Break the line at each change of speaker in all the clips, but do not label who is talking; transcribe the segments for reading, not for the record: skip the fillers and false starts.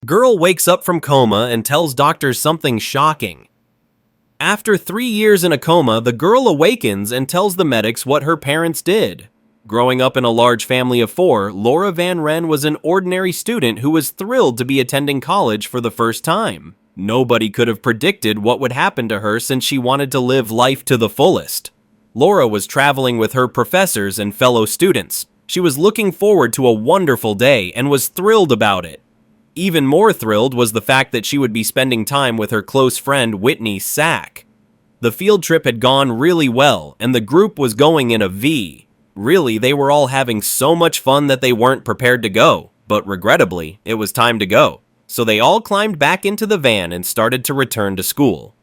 Girl wakes up from coma and tells doctors something shocking. After 3 years in a coma, the girl awakens and tells the medics what her parents did. Growing up in a large family of 4, Laura Van Ren was an ordinary student who was thrilled to be attending college for the first time. Nobody could have predicted what would happen to her since she wanted to live life to the fullest. Laura was traveling with her professors and fellow students. She was looking forward to a wonderful day and was thrilled about it. Even more thrilled was the fact that she would be spending time with her close friend Whitney Sack. The field trip had gone really well, and the group was going in a V. Really, they were all having so much fun that they weren't prepared to go, but regrettably, it was time to go. So they all climbed back into the van and started to return to school.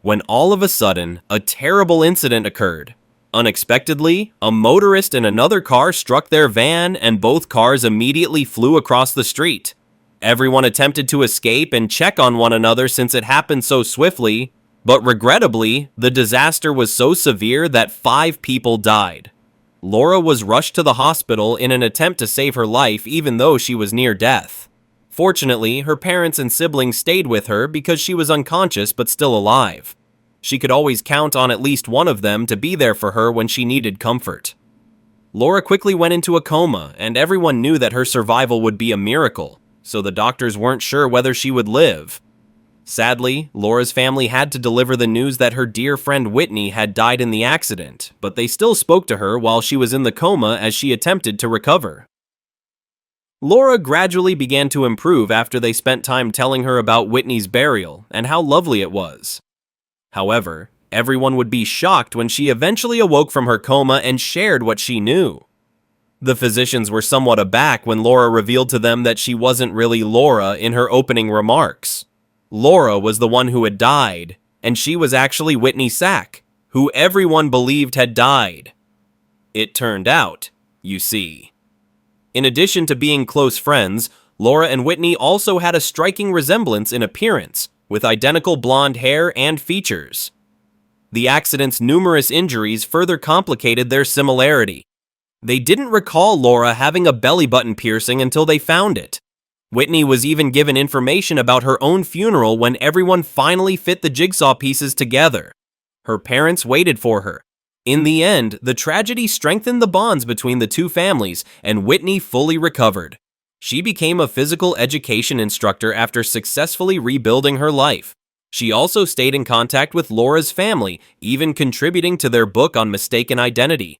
When all of a sudden, a terrible incident occurred. Unexpectedly, a motorist and another car struck their van, and both cars immediately flew across the street. Everyone attempted to escape and check on one another since it happened so swiftly, but regrettably, the disaster was so severe that 5 people died. Laura was rushed to the hospital in an attempt to save her life even though she was near death. Fortunately, her parents and siblings stayed with her because she was unconscious but still alive. She could always count on at least one of them to be there for her when she needed comfort. Laura quickly went into a coma, and everyone knew that her survival would be a miracle, so the doctors weren't sure whether she would live. Sadly, Laura's family had to deliver the news that her dear friend Whitney had died in the accident, but they still spoke to her while she was in the coma as she attempted to recover. Laura gradually began to improve after they spent time telling her about Whitney's burial and how lovely it was. However, everyone would be shocked when she eventually awoke from her coma and shared what she knew. The physicians were somewhat aback when Laura revealed to them that she wasn't really Laura in her opening remarks. Laura was the one who had died, and she was actually Whitney Sack, who everyone believed had died. It turned out, you see. In addition to being close friends, Laura and Whitney also had a striking resemblance in appearance, with identical blonde hair and features. The accident's numerous injuries further complicated their similarity. They didn't recall Laura having a belly button piercing until they found it. Whitney was even given information about her own funeral when everyone finally fit the jigsaw pieces together. Her parents waited for her. In the end, the tragedy strengthened the bonds between the two families, and Whitney fully recovered. She became a physical education instructor after successfully rebuilding her life. She also stayed in contact with Laura's family, even contributing to their book on mistaken identity.